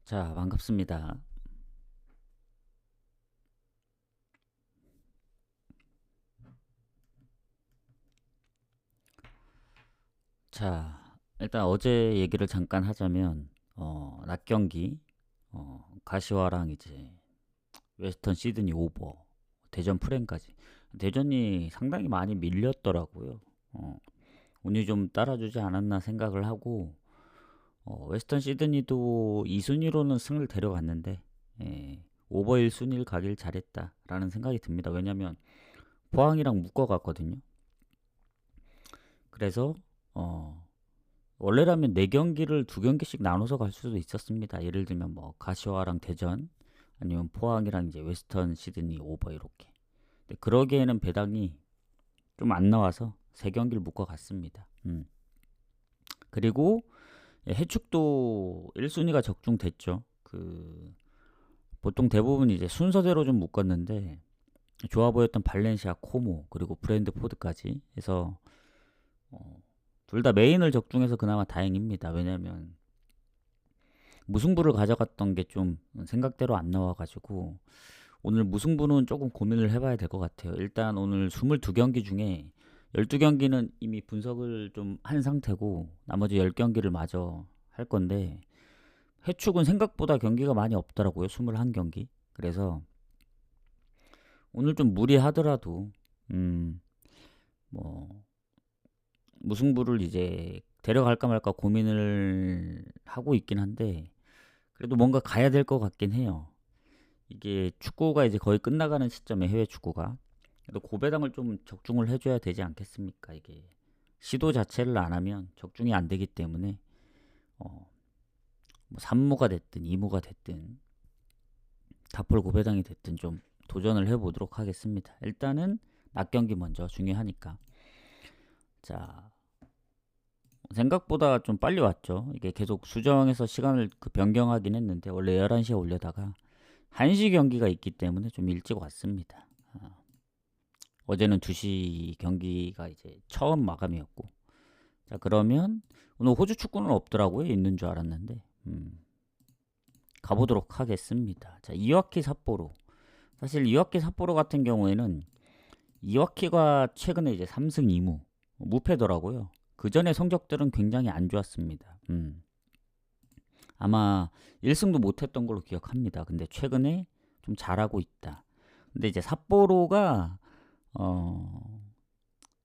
자, 반갑습니다. 자, 일단 어제 얘기를 잠깐 하자면, 낮 경기, 가시화랑 이제 웨스턴 시드니 오버, 대전 프랭까지. 대전이 상당히 많이 밀렸더라고요. 운이 좀 따라주지 않았나 생각을 하고, 웨스턴 시드니도 2순위로는 승을 데려갔는데, 오버 1순위를 가길 잘했다라는 생각이 듭니다. 왜냐면 포항이랑 묶어갔거든요. 그래서 원래라면 4경기를 2경기씩 나눠서 갈 수도 있었습니다. 예를 들면 뭐 가시화랑 대전 아니면 포항이랑 이제 웨스턴 시드니 오버 이렇게. 근데 그러기에는 배당이 좀 안 나와서 3경기를 묶어 갔습니다. 그리고 해축도 1순위가 적중됐죠. 보통 대부분 이제 순서대로 좀 묶었는데 좋아 보였던 발렌시아, 코모 그리고 브랜드포드까지 해서 둘 다 메인을 적중해서 그나마 다행입니다. 왜냐면 무승부를 가져갔던 게 좀 생각대로 안 나와가지고 오늘 무승부는 조금 고민을 해봐야 될 것 같아요. 일단 오늘 22경기 중에 12경기는 이미 분석을 좀 한 상태고 나머지 10경기를 마저 할 건데 해축은 생각보다 경기가 많이 없더라고요. 21경기. 그래서 오늘 좀 무리하더라도 뭐 무승부를 이제 데려갈까 말까 고민을 하고 있긴 한데 그래도 뭔가 가야 될 것 같긴 해요. 이게 축구가 이제 거의 끝나가는 시점에 해외 축구가 그래도 고배당을 좀 적중을 해줘야 되지 않겠습니까? 이게 시도 자체를 안 하면 적중이 안 되기 때문에 어, 뭐 3무가 됐든 2무가 됐든 다폴 고배당이 됐든 좀 도전을 해보도록 하겠습니다. 일단은 낮 경기 먼저 중요하니까. 자, 생각보다 좀 빨리 왔죠. 이게 계속 수정해서 시간을 변경하긴 했는데 원래 11시에 올려다가 1시 경기가 있기 때문에 좀 일찍 왔습니다. 어제는 2시 경기가 이제 처음 마감이었고. 자, 그러면 오늘 호주 축구는 없더라고요. 있는 줄 알았는데. 가보도록 하겠습니다. 자, 이와키 삿포로. 사실 이와키 삿포로 같은 경우에는 이와키가 최근에 이제 3승 2무 무패더라고요. 그 전에 성적들은 굉장히 안 좋았습니다. 아마 1승도 못했던 걸로 기억합니다. 근데 최근에 좀 잘하고 있다. 근데 이제 삿포로가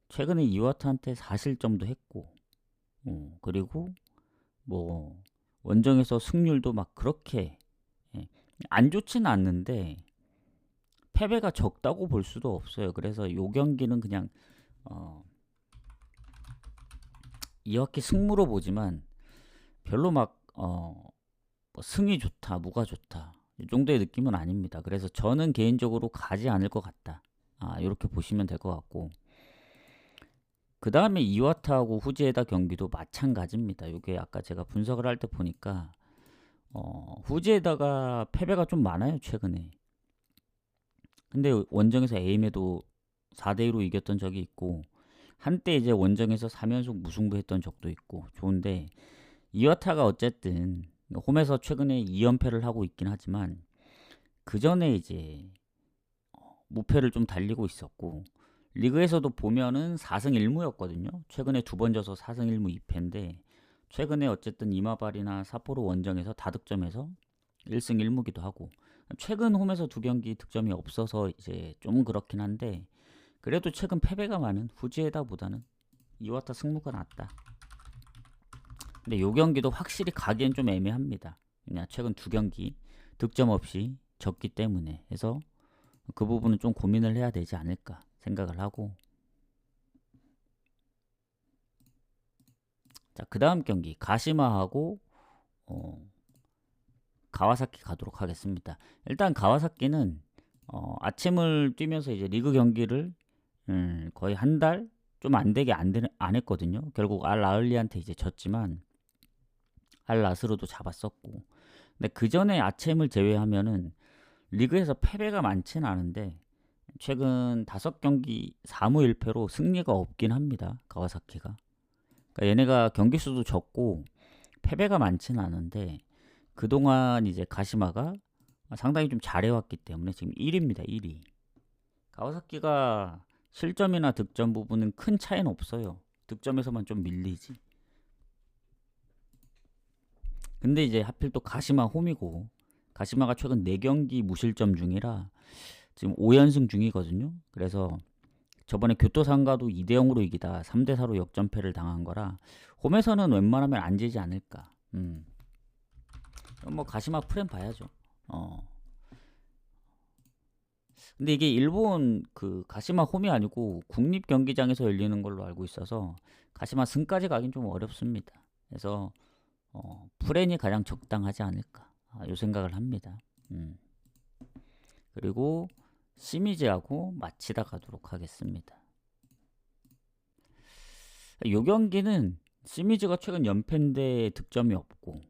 최근에 이와트한테 4실점도 했고 그리고 뭐 원정에서 승률도 막 그렇게 예, 안 좋지는 않는데 패배가 적다고 볼 수도 없어요. 그래서 요 경기는 그냥 이와키 승무로 보지만 별로 뭐 승이 좋다, 무가 좋다 이 정도의 느낌은 아닙니다. 그래서 저는 개인적으로 가지 않을 것 같다. 이렇게 보시면 될 것 같고 그 다음에 이와타하고 후지에다 경기도 마찬가지입니다. 이게 아까 제가 분석을 할 때 보니까 후지에다가 패배가 좀 많아요 최근에. 근데 원정에서 에임에도 4대2로 이겼던 적이 있고 한때 이제 원정에서 3연속 무승부했던 적도 있고 좋은데 이와타가 어쨌든 홈에서 최근에 2연패를 하고 있긴 하지만 그 전에 이제 무패를 좀 달리고 있었고 리그에서도 보면은 4승 1무였거든요. 최근에 2번 져서 4승 1무 2패인데 최근에 어쨌든 이마발이나 삿포로 원정에서 다득점해서 1승 1무기도 하고 최근 홈에서 2경기 득점이 없어서 이제 좀 그렇긴 한데 그래도 최근 패배가 많은 후지에다보다는 이와타 승무가 낫다. 근데 요 경기도 확실히 가기엔 좀 애매합니다. 그냥 최근 2경기 득점 없이 졌기 때문에 해서 그 부분은 좀 고민을 해야 되지 않을까 생각을 하고 자, 그 다음 경기 가시마하고 가와사키 가도록 하겠습니다. 일단 가와사키는 아침을 뛰면서 이제 리그 경기를 거의 한 달 좀 안 되게 안 했거든요. 결국 알 라을리한테 이제 졌지만 알 나스르도 잡았었고 근데 그 전에 아침을 제외하면은 리그에서 패배가 많지는 않은데 최근 5경기 4무 1패로 승리가 없긴 합니다. 가와사키가. 그러니까 얘네가 경기 수도 적고 패배가 많지는 않은데 그동안 이제 가시마가 상당히 좀 잘해왔기 때문에 지금 1위입니다. 1위. 가와사키가 실점이나 득점 부분은 큰 차이는 없어요. 득점에서만 좀 밀리지. 근데 이제 하필 또 가시마 홈이고, 가시마가 최근 4경기 무실점 중이라 지금 5연승 중이거든요. 그래서 저번에 교토상가도 2대0으로 이기다 3대4로 역전패를 당한 거라 홈에서는 웬만하면 안 지지 않을까. 그럼 뭐 가시마 프렘 봐야죠. 근데 이게 일본 그 가시마 홈이 아니고 국립 경기장에서 열리는 걸로 알고 있어서 가시마 승까지 가긴 좀 어렵습니다. 그래서 프렌이 가장 적당하지 않을까, 요 생각을 합니다. 그리고 시미즈하고 마치다 가도록 하겠습니다. 요 경기는 시미즈가 최근 연패인데 득점이 없고,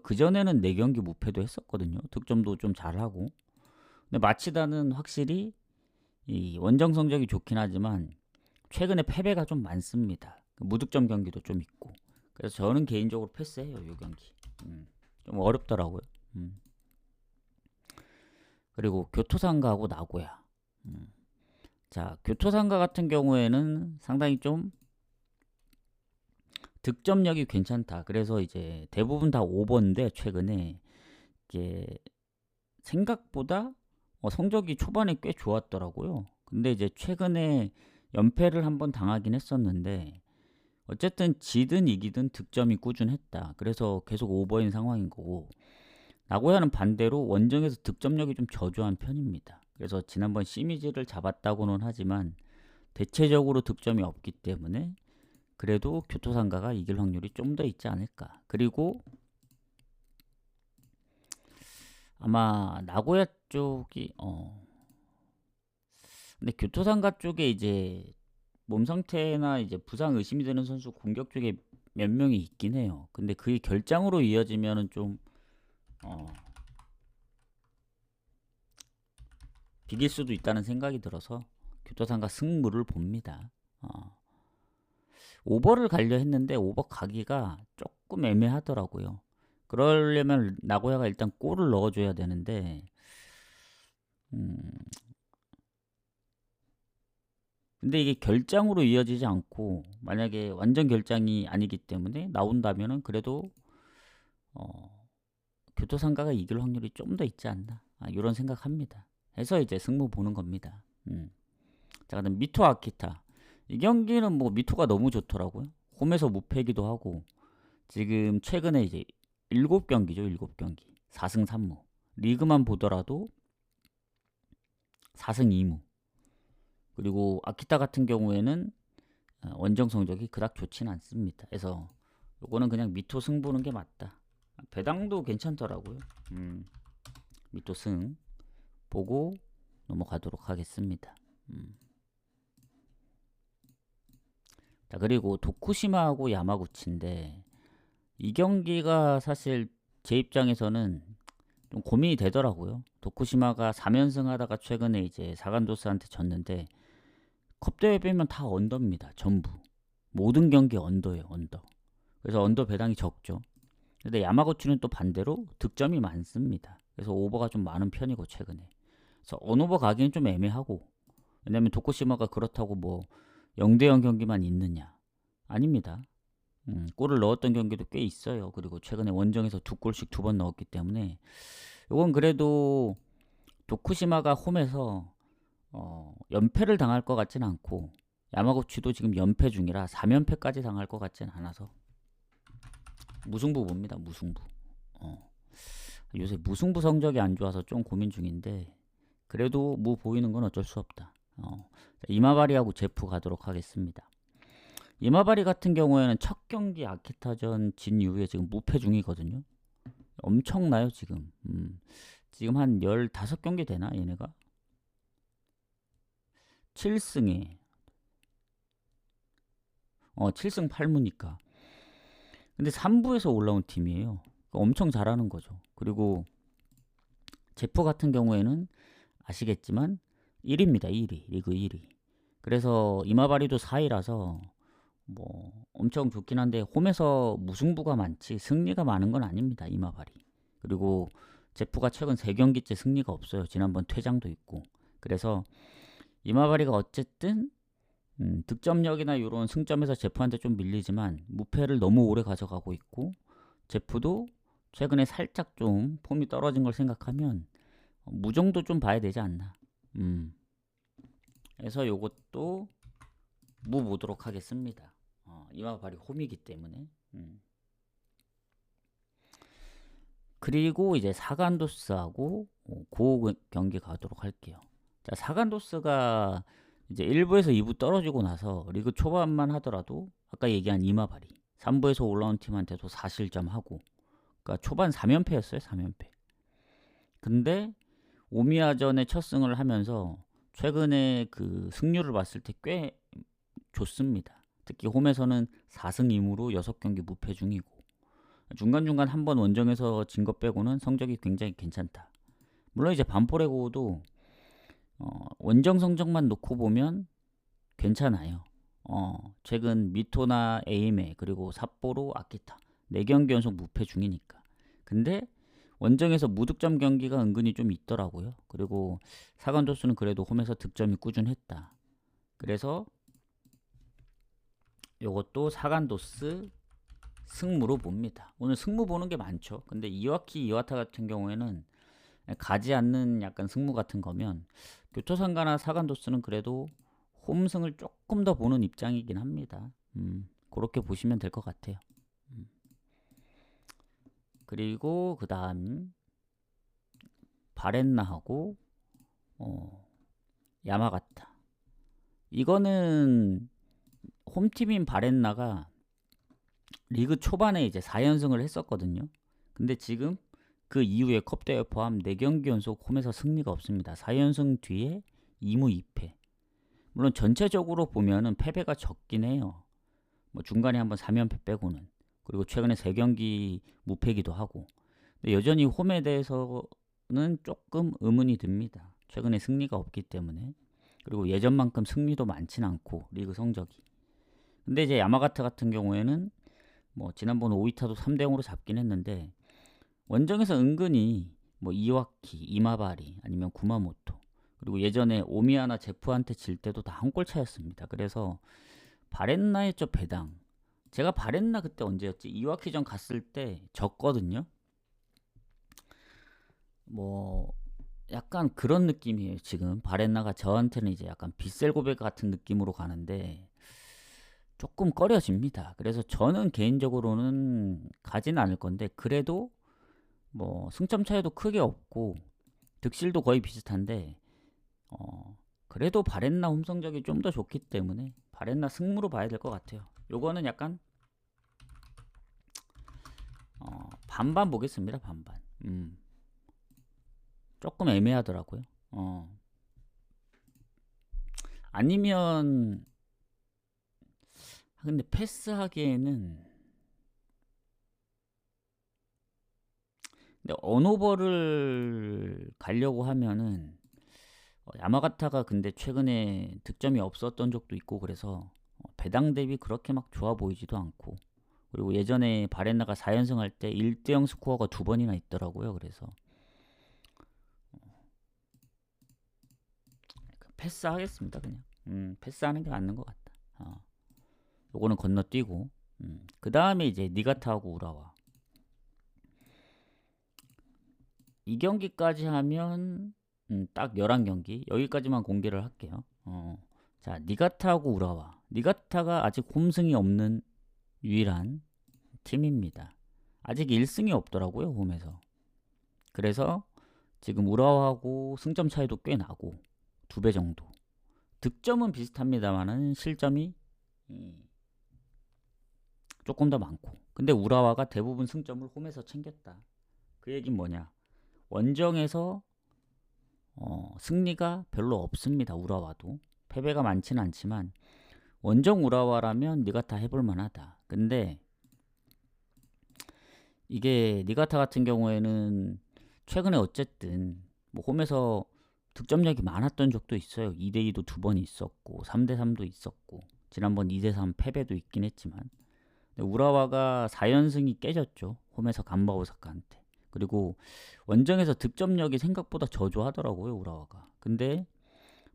그전에는 4경기 무패도 했었거든요. 득점도 좀 잘하고. 근데 마치다는 확실히 이 원정 성적이 좋긴 하지만 최근에 패배가 좀 많습니다. 무득점 경기도 좀 있고. 그래서 저는 개인적으로 패스해요, 요 경기. 좀 어렵더라고요. 그리고 교토상가하고 나고야. 자, 교토상가 같은 경우에는 상당히 좀 득점력이 괜찮다. 그래서 이제 대부분 다 오버인데 최근에 이게 생각보다 성적이 초반에 꽤 좋았더라고요. 근데 이제 최근에 연패를 한번 당하긴 했었는데 어쨌든 지든 이기든 득점이 꾸준했다. 그래서 계속 오버인 상황인 거고, 나고야는 반대로 원정에서 득점력이 좀 저조한 편입니다. 그래서 지난번 시미즈를 잡았다고는 하지만 대체적으로 득점이 없기 때문에 그래도 교토상가가 이길 확률이 좀 더 있지 않을까. 그리고 아마 나고야 쪽이 근데 교토상가 쪽에 이제 몸 상태나 이제 부상 의심이 되는 선수 공격 쪽에 몇 명이 있긴 해요. 근데 그게 결장으로 이어지면은 좀 비길 수도 있다는 생각이 들어서 교토상가 승부를 봅니다. 오버를 가려 했는데 오버 가기가 조금 애매하더라고요. 그러려면 나고야가 일단 골을 넣어줘야 되는데 근데 이게 결장으로 이어지지 않고 만약에 완전 결장이 아니기 때문에 나온다면은 그래도 교토상가가 이길 확률이 좀 더 있지 않나, 이런 생각합니다. 해서 이제 승부 보는 겁니다. 자, 그다음 미토 아키타. 이 경기는 뭐 미토가 너무 좋더라고요. 홈에서 무패기도 하고 지금 최근에 이제 7경기죠. 7경기 4승 3무. 리그만 보더라도 4승 2무. 그리고 아키타 같은 경우에는 원정 성적이 그닥 좋진 않습니다. 그래서 요거는 그냥 미토 승 보는 게 맞다. 배당도 괜찮더라고요. 미토 승 보고 넘어가도록 하겠습니다. 자, 그리고 도쿠시마하고 야마구치인데 이 경기가 사실 제 입장에서는 좀 고민이 되더라고요. 도쿠시마가 3연승 하다가 최근에 이제 사간도스한테 졌는데 컵대회 빼면 다 언더입니다. 전부. 모든 경기 언더예요. 언더. 그래서 언더 배당이 적죠. 근데 야마구치는 또 반대로 득점이 많습니다. 그래서 오버가 좀 많은 편이고 최근에. 그래서 언오버 가기는 좀 애매하고, 왜냐면 도쿠시마가 그렇다고 뭐 0대0 경기만 있느냐, 아닙니다. 골을 넣었던 경기도 꽤 있어요. 그리고 최근에 원정에서 2골씩 2번 넣었기 때문에 이건 그래도 도쿠시마가 홈에서 연패를 당할 것 같진 않고 야마구치도 지금 연패 중이라 3연패까지 당할 것 같진 않아서 무승부 봅니다. 무승부. 요새 무승부 성적이 안 좋아서 좀 고민 중인데 그래도 무 보이는 건 어쩔 수 없다. 이마바리하고 제프 가도록 하겠습니다. 이마바리 같은 경우에는 첫 경기 아키타전 진 이후에 지금 무패 중이거든요. 엄청나요 지금. 지금 한 15경기 되나 얘네가? 7승에 7승 8무니까. 근데 3부에서 올라온 팀이에요. 엄청 잘하는 거죠. 그리고 제프 같은 경우에는 아시겠지만 1위입니다. 1위. 리그 1위. 그래서 이마바리도 4위라서 뭐 엄청 좋긴 한데 홈에서 무승부가 많지 승리가 많은 건 아닙니다. 이마바리. 그리고 제프가 최근 3경기째 승리가 없어요. 지난번 퇴장도 있고. 그래서 이마바리가 어쨌든 득점력이나 이런 승점에서 제프한테 좀 밀리지만 무패를 너무 오래 가져가고 있고, 제프도 최근에 살짝 좀 폼이 떨어진 걸 생각하면 무정도 좀 봐야 되지 않나. 그래서 요것도 무 보도록 하겠습니다. 이마바리 홈이기 때문에. 그리고 이제 사간도스하고 그 경기 가도록 할게요. 자, 사간도스가 이제 1부에서 2부 떨어지고 나서 리그 초반만 하더라도 아까 얘기한 이마바리 3부에서 올라온 팀한테도 4실점하고, 그러니까 초반 3연패였어요. 3연패. 근데 오미야전에 첫 승을 하면서 최근에 그 승률을 봤을 때 꽤 좋습니다. 특히 홈에서는 4승 2무로 6경기 무패 중이고, 중간중간 한번 원정에서 진 것 빼고는 성적이 굉장히 괜찮다. 물론 이제 반포레고도 원정 성적만 놓고 보면 괜찮아요. 최근 미토나 에이메 그리고 삿포로, 아키타 4경기 연속 무패 중이니까. 근데 원정에서 무득점 경기가 은근히 좀 있더라고요. 그리고 사간도스는 그래도 홈에서 득점이 꾸준했다. 그래서 요것도 사간도스 승무로 봅니다. 오늘 승무 보는 게 많죠. 근데 이와키, 이와타 같은 경우에는 가지 않는 약간 승무 같은 거면, 교토상가나 사간도스는 그래도 홈승을 조금 더 보는 입장이긴 합니다. 그렇게 보시면 될 것 같아요. 그리고 그 다음 바렌나하고 야마가타. 이거는 홈팀인 바렌나가 리그 초반에 이제 4연승을 했었거든요. 근데 지금 그 이후에 컵대회 포함 4경기 연속 홈에서 승리가 없습니다. 4연승 뒤에 2무 2패. 물론 전체적으로 보면은 패배가 적긴 해요. 뭐 중간에 한번 3연패 빼고는. 그리고 최근에 3경기 무패기도 하고. 근데 여전히 홈에 대해서는 조금 의문이 듭니다. 최근에 승리가 없기 때문에. 그리고 예전만큼 승리도 많진 않고, 리그 성적이. 근데 이제 야마가타 같은 경우에는 뭐 지난번 오이타도 3대0으로 잡긴 했는데, 원정에서 은근히 뭐 이와키, 이마바리 아니면 구마모토, 그리고 예전에 오미야나 제프한테 질 때도 다 한 골 차였습니다. 그래서 바렌나의 저 배당, 제가 바렌나 그때 언제였지? 이와키전 갔을 때 졌거든요. 뭐 약간 그런 느낌이에요. 지금 바렌나가 저한테는 이제 약간 빗셀고백 같은 느낌으로 가는데 조금 꺼려집니다. 그래서 저는 개인적으로는 가지는 않을 건데, 그래도 뭐 승점 차이도 크게 없고 득실도 거의 비슷한데 그래도 바렌나 홈 성적이 좀 더 좋기 때문에 바렌나 승무로 봐야 될 것 같아요. 요거는 약간 반반 보겠습니다. 반반. 조금 애매하더라고요. 아니면 근데 패스하기에는, 근데 언오버를 가려고 하면은 야마가타가 근데 최근에 득점이 없었던 적도 있고, 그래서 배당 대비 그렇게 막 좋아 보이지도 않고, 그리고 예전에 바렌나가 4연승 할 때 1대0 스코어가 2번이나 있더라고요. 그래서 패스하겠습니다. 그냥 패스하는 게 맞는 것 같다. 요거는 건너뛰고, 그 다음에 이제 니가타하고 우라와. 이 경기까지 하면 딱 11경기 여기까지만 공개를 할게요. 자, 니가타하고 우라와. 니가타가 아직 홈승이 없는 유일한 팀입니다. 아직 1승이 없더라고요, 홈에서. 그래서 지금 우라와하고 승점 차이도 꽤 나고 2배 정도. 득점은 비슷합니다만은 실점이 조금 더 많고. 근데 우라와가 대부분 승점을 홈에서 챙겼다. 그 얘기는 뭐냐? 원정에서 승리가 별로 없습니다. 우라와도 패배가 많지는 않지만 원정 우라와라면 니가타 해볼 만하다. 근데 이게 니가타 같은 경우에는 최근에 어쨌든 뭐 홈에서 득점력이 많았던 적도 있어요. 2대2도 2번 있었고 3대3도 있었고, 지난번 2대3 패배도 있긴 했지만, 우라와가 4연승이 깨졌죠. 홈에서 간바 오사카한테. 그리고 원정에서 득점력이 생각보다 저조하더라고요, 우라와가. 근데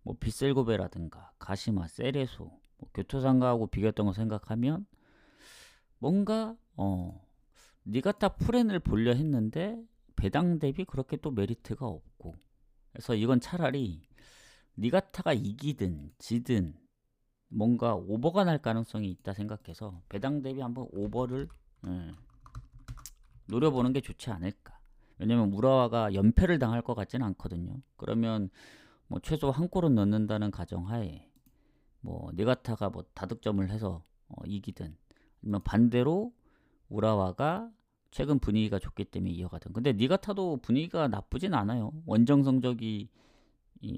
뭐 빗셀고베라든가 가시마, 세레소, 뭐 교토상가하고 비겼던 거 생각하면 뭔가 니가타 프렌을 보려 했는데 배당 대비 그렇게 또 메리트가 없고, 그래서 이건 차라리 니가타가 이기든 지든 뭔가 오버가 날 가능성이 있다 생각해서 배당 대비 한번 오버를 노려보는 게 좋지 않을까. 왜냐면 우라와가 연패를 당할 것 같지는 않거든요. 그러면 뭐 최소 한 골은 넣는다는 가정하에 뭐 니가타가 뭐 다득점을 해서 이기든, 아니면 반대로 우라와가 최근 분위기가 좋기 때문에 이어가든. 근데 니가타도 분위기가 나쁘진 않아요. 원정 성적이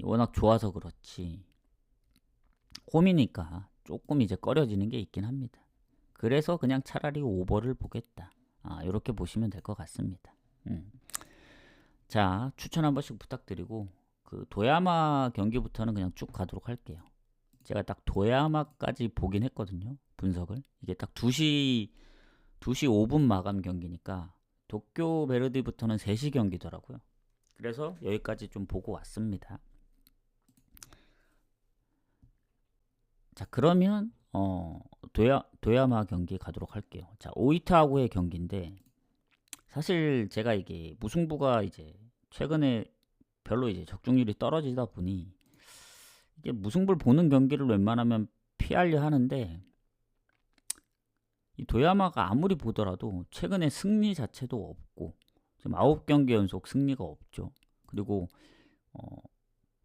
워낙 좋아서 그렇지 홈이니까 조금 이제 꺼려지는 게 있긴 합니다. 그래서 그냥 차라리 오버를 보겠다. 이렇게 보시면 될 것 같습니다. 자, 추천 한 번씩 부탁드리고, 그 도야마 경기부터는 그냥 쭉 가도록 할게요. 제가 딱 도야마까지 보긴 했거든요, 분석을. 이게 딱 2시 5분 마감 경기니까 도쿄 베르디부터는 3시 경기더라고요. 그래서 여기까지 좀 보고 왔습니다. 자, 그러면 도야마 경기 가도록 할게요. 자, 오이타하고의 경기인데, 사실 제가 이게 무승부가 이제 최근에 별로 이제 적중률이 떨어지다 보니 이게 무승부를 보는 경기를 웬만하면 피하려 하는데, 이 도야마가 아무리 보더라도 최근에 승리 자체도 없고 지금 9경기 연속 승리가 없죠. 그리고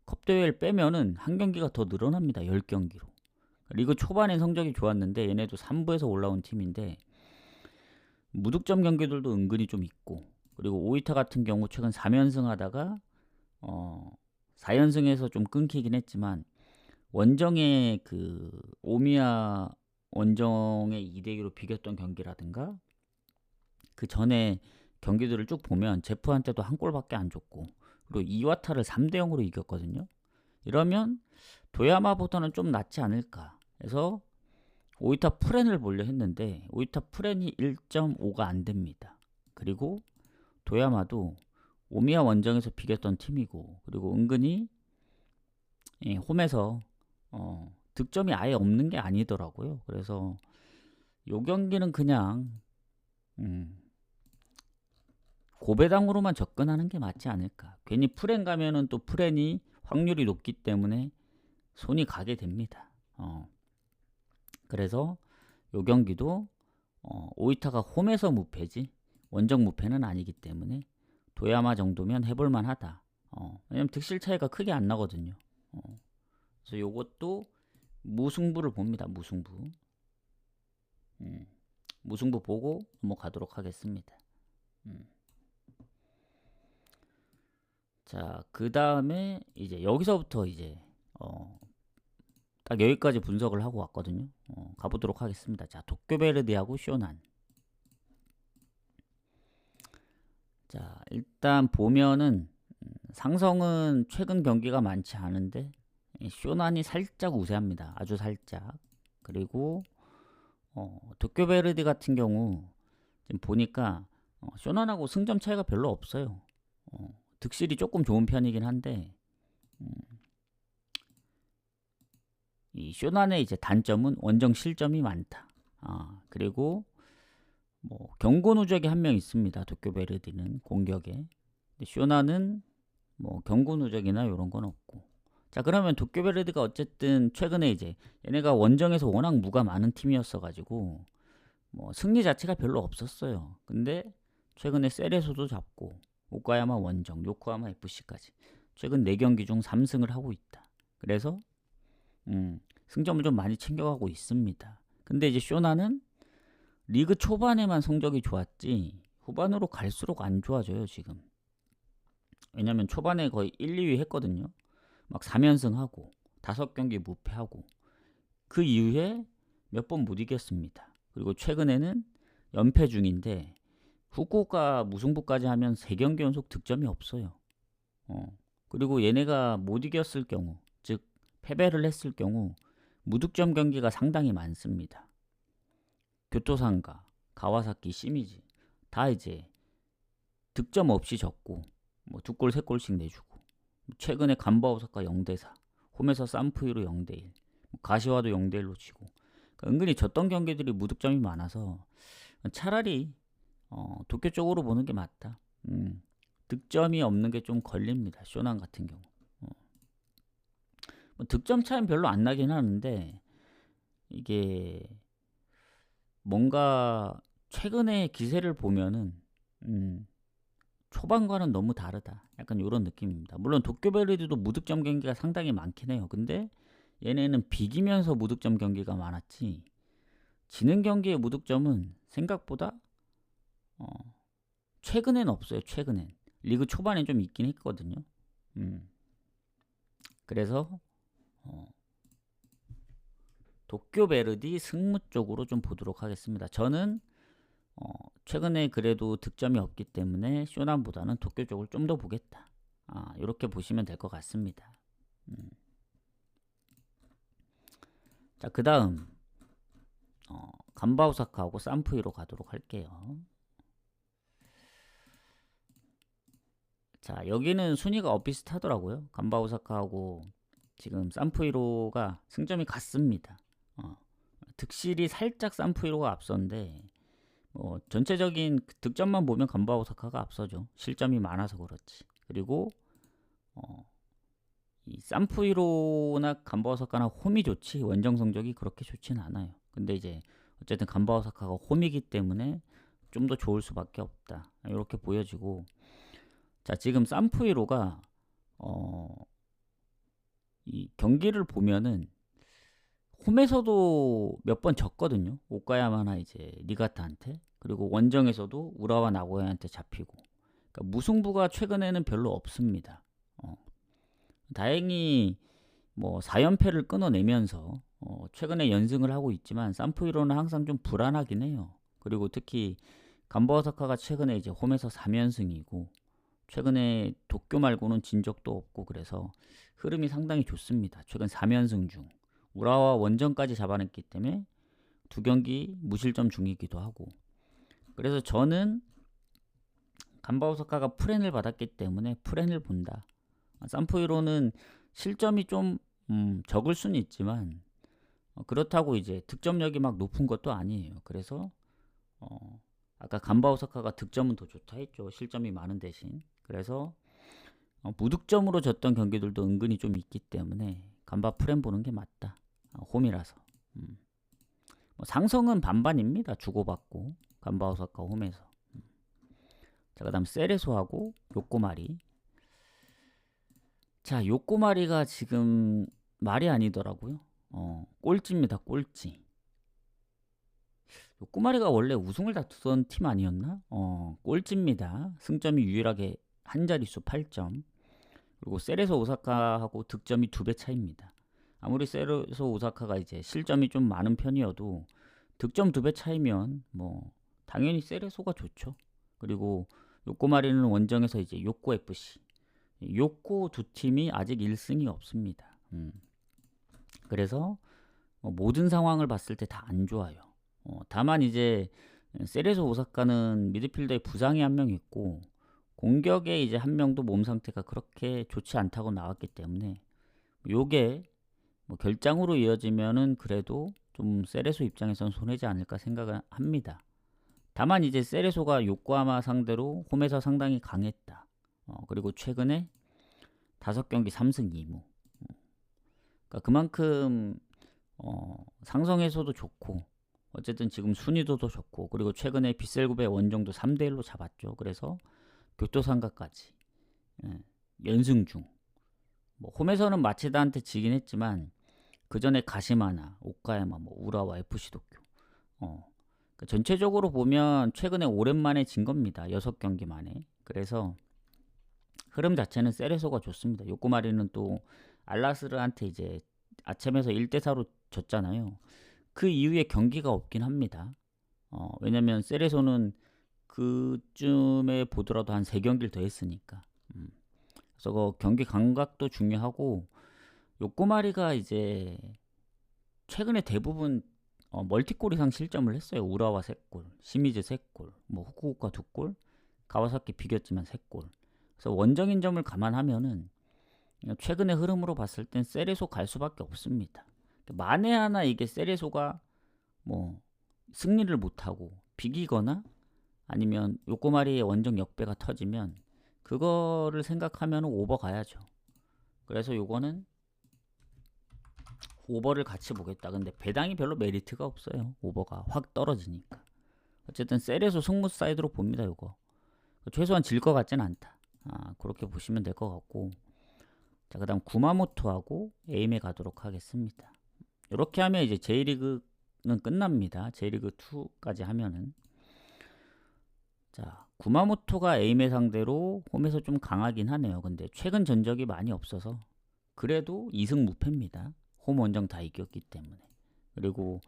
컵대회를 빼면은 한 경기가 더 늘어납니다. 10경기로. 리그 초반에 성적이 좋았는데 얘네도 3부에서 올라온 팀인데 무득점 경기들도 은근히 좀 있고, 그리고 오이타 같은 경우 최근 3연승 하다가 4연승에서 좀 끊기긴 했지만 원정에 그 오미야 원정의 2대2로 비겼던 경기라든가 그 전에 경기들을 쭉 보면 제프한테도 한 골밖에 안 줬고, 그리고 이와타를 3대0으로 이겼거든요. 이러면 도야마보다는 좀 낫지 않을까 해서 오이타 프렌을 보려 했는데 오이타 프렌이 1.5가 안 됩니다. 그리고 도야마도 오미야 원정에서 비겼던 팀이고, 그리고 은근히 홈에서 득점이 아예 없는 게 아니더라고요. 그래서 요 경기는 그냥 고배당으로만 접근하는 게 맞지 않을까. 괜히 프렌 가면은 또 프렌이 확률이 높기 때문에 손이 가게 됩니다. 그래서 요 경기도 오이타가 홈에서 무패지 원정 무패는 아니기 때문에 도야마 정도면 해볼만 하다. 왜냐면 득실 차이가 크게 안 나거든요. 그래서 요것도 무승부를 봅니다. 무승부. 무승부 보고 넘어가도록 하겠습니다. 자, 그 다음에 이제 여기서부터 이제 딱 여기까지 분석을 하고 왔거든요. 가보도록 하겠습니다. 자, 도쿄베르디하고 쇼난. 자, 일단 보면은 상성은 최근 경기가 많지 않은데 쇼난이 살짝 우세합니다. 아주 살짝. 그리고 도쿄베르디 같은 경우 지금 보니까 쇼난하고 승점 차이가 별로 없어요. 득실이 조금 좋은 편이긴 한데 이 쇼난의 이제 단점은 원정 실점이 많다. 그리고 뭐 경고 누적이 한 명 있습니다. 도쿄베르디는 공격에. 근데 쇼난은 뭐 경고 누적이나 이런 건 없고. 자, 그러면 도쿄베르디가 어쨌든 최근에 이제 얘네가 원정에서 워낙 무가 많은 팀이었어가지고 뭐 승리 자체가 별로 없었어요. 근데 최근에 세레소도 잡고 오카야마 원정, 요코하마 FC까지 최근 4경기 중 3승을 하고 있다. 그래서 승점을 좀 많이 챙겨가고 있습니다. 근데 이제 쇼나는 리그 초반에만 성적이 좋았지 후반으로 갈수록 안 좋아져요 지금. 왜냐면 초반에 거의 1, 2위 했거든요. 막 3연승하고 5경기 무패하고 그 이후에 몇 번 못 이겼습니다. 그리고 최근에는 연패 중인데 후쿠오카 무승부까지 하면 3경기 연속 득점이 없어요. 그리고 얘네가 못 이겼을 경우, 즉 패배를 했을 경우 무득점 경기가 상당히 많습니다. 교토상가, 가와사키, 시미즈 다 이제 득점 없이 졌고 뭐 2골 3골씩 내주고 최근에 간바 오사카 0대4, 홈에서 산프이로 0대1, 가시와도 0대1로 치고 그러니까 은근히 졌던 경기들이 무득점이 많아서 차라리 도쿄 쪽으로 보는 게 맞다. 득점이 없는 게 좀 걸립니다. 쇼난 같은 경우. 뭐 득점 차이는 별로 안 나긴 하는데 이게 뭔가 최근에 기세를 보면은 초반과는 너무 다르다. 약간 이런 느낌입니다. 물론 도쿄베르디도 무득점 경기가 상당히 많긴 해요. 근데 얘네는 비기면서 무득점 경기가 많았지 지는 경기의 무득점은 생각보다 최근엔 없어요. 최근엔 리그 초반엔 좀 있긴 했거든요. 그래서 도쿄베르디 승무 쪽으로 좀 보도록 하겠습니다. 저는 최근에 그래도 득점이 없기 때문에 쇼난보다는 도쿄 쪽을 좀 더 보겠다. 이렇게 보시면 될 것 같습니다. 자, 그 다음 간바 오사카하고 산프이로 가도록 할게요. 자, 여기는 순위가 비슷하더라고요. 간바 오사카하고 지금 산프이로가 승점이 같습니다. 득실이 살짝 산프이로가 앞선데 전체적인 득점만 보면 간바 오사카가 앞서죠. 실점이 많아서 그렇지. 그리고 이 산프이로나 간바 오사카나 홈이 좋지 원정 성적이 그렇게 좋지는 않아요. 근데 이제 어쨌든 간바 오사카가 홈이기 때문에 좀 더 좋을 수밖에 없다. 이렇게 보여지고 자, 지금 산프이로가 이 경기를 보면은 홈에서도 몇 번 졌거든요. 오카야마나 이제 니가타한테. 그리고 원정에서도 우라와 나고야한테 잡히고. 그러니까 무승부가 최근에는 별로 없습니다. 다행히 뭐 4연패를 끊어내면서 최근에 연승을 하고 있지만 산프이로는 항상 좀 불안하긴 해요. 그리고 특히 간바 오사카가 최근에 이제 홈에서 3연승이고 최근에 도쿄 말고는 진 적도 없고 그래서 흐름이 상당히 좋습니다. 최근 3연승 중 우라와 원정까지 잡아냈기 때문에 2경기 무실점 중이기도 하고 그래서 저는 간바 오사카가 프렌을 받았기 때문에 프렌을 본다. 산프이로는 실점이 좀 적을 수는 있지만 그렇다고 이제 득점력이 막 높은 것도 아니에요. 그래서 아까 간바 오사카가 득점은 더 좋다 했죠. 실점이 많은 대신. 그래서 무득점으로 졌던 경기들도 은근히 좀 있기 때문에 간바 프렌 보는 게 맞다. 홈이라서. 상성은 반반입니다. 주고받고 간바 오사카 홈에서. 자, 그 다음 세레소하고 요코마리. 자, 요코마리가 지금 말이 아니더라고요. 꼴찌입니다. 꼴찌. 요코마리가 원래 우승을 다투던 팀 아니었나? 꼴찌입니다. 승점이 유일하게 한 자릿수 8점. 그리고 세레소 오사카하고 득점이 2배 차이입니다. 아무리 세레소 오사카가 이제 실점이 좀 많은 편이어도 득점 2배 차이면 뭐 당연히 세레소가 좋죠. 그리고 요코마리는 원정에서 이제 요코 FC, 요코 두 팀이 아직 1승이 없습니다. 그래서 모든 상황을 봤을 때 다 안 좋아요. 다만 이제 세레소 오사카는 미드필더에 부상이 한 명 있고 공격에 이제 한 명도 몸 상태가 그렇게 좋지 않다고 나왔기 때문에 요게 뭐 결장으로 이어지면은 그래도 좀 세레소 입장에선 손해지 않을까 생각을 합니다. 다만 이제 세레소가 요코하마 상대로 홈에서 상당히 강했다. 그리고 최근에 5경기 3승 2무. 그러니까 그만큼 상성에서도 좋고 어쨌든 지금 순위도도 좋고 그리고 최근에 빗셀굽의 원정도 3대1로 잡았죠. 그래서 교토상가까지 연승 중. 뭐 홈에서는 마체다한테 지긴 했지만 그 전에 가시마나 오카야마, 뭐 우라와 FC 도쿄. 그러니까 전체적으로 보면 최근에 오랜만에 진 겁니다. 6경기 만에. 그래서 흐름 자체는 세레소가 좋습니다. 요코마리는 또 알라스르한테 이제 아쳔에서 1대4로 졌잖아요. 그 이후에 경기가 없긴 합니다. 왜냐면 세레소는 그쯤에 보더라도 한 3경기를 더 했으니까. 그래서 그 경기 감각도 중요하고 요코마리가 이제 최근에 대부분 멀티골 이상 실점을 했어요. 우라와 3골, 시미즈 3골, 뭐 후쿠오카 2골. 가와사키 비겼지만 3골. 그래서 원정인 점을 감안하면은 최근의 흐름으로 봤을 땐 세레소 갈 수밖에 없습니다. 만에 하나 이게 세레소가 뭐 승리를 못하고 비기거나 아니면 요코마리의 원정 역배가 터지면 그거를 생각하면 오버 가야죠. 그래서 요거는 오버를 같이 보겠다. 근데 배당이 별로 메리트가 없어요. 오버가 확 떨어지니까. 어쨌든 세레소 승무 사이드로 봅니다. 요거 최소한 질 것 같진 않다. 그렇게 보시면 될 것 같고, 자, 그 다음 구마모토하고 에임에 가도록 하겠습니다. 이렇게 하면 이제 J리그는 끝납니다. J리그 2까지 하면은. 자, 구마모토가 에임에 상대로 홈에서 좀 강하긴 하네요. 근데 최근 전적이 많이 없어서 그래도 2승 무패입니다. 홈 원정 다 이겼기 때문에. 그리고